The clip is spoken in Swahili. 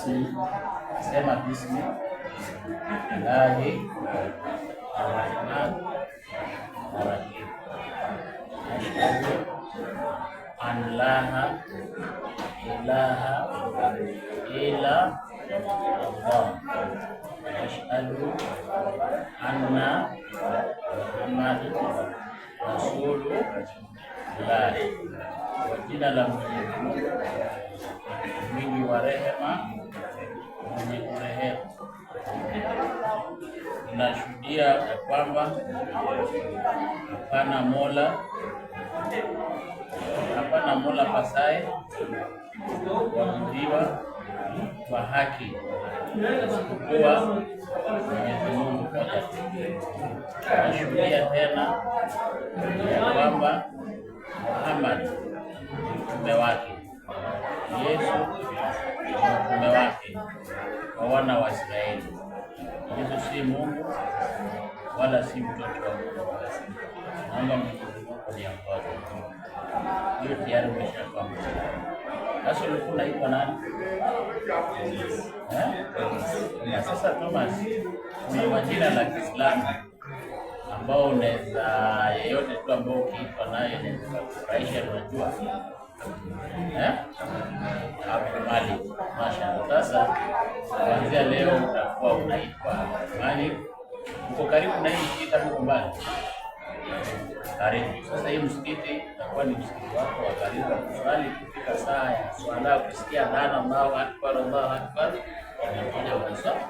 sema bismillahi rahmani rahim. Ashhadu an la ilaha illa Allah. Ashhadu anna Muhammadan Rasulullah. Kwa jina la Mwenyezi Mungu mwingi wa rehema, mwenye kurehemu. Ninashuhudia ya kwamba hapana mola pasaye kuabudiwa kwa haki isipokuwa Mwenyezi Mungu mmoja. Ninashuhudia tena ya kwamba Muhammad mtume wake, Yesu mtume wake kwa wana wa Israeli. Yesu si Mungu wala si mtoto wa Mungu. Naomba Mwenyezi Mungu aniongoze. Hiyo tayari umeshafahamu. Sasa ulikuwa unaitwa nani? Na sasa Thomas, ni majina la Kiislamu ambao unaweza yeyote tu ambao ukiitwa naye inaweza kufurahisha, unajua Malik. Mashaallah. Sasa kuanzia leo utakuwa unaitwa Malik. Uko karibu na hii msikiti huko mbali? Karibu. Sasa hii msikiti itakuwa ni msikiti wako wa karibu wa kuswali. Kufika saa ya swala, kusikia dhana Allahu Akbar, Allahu Akbar, unakuja unaswali.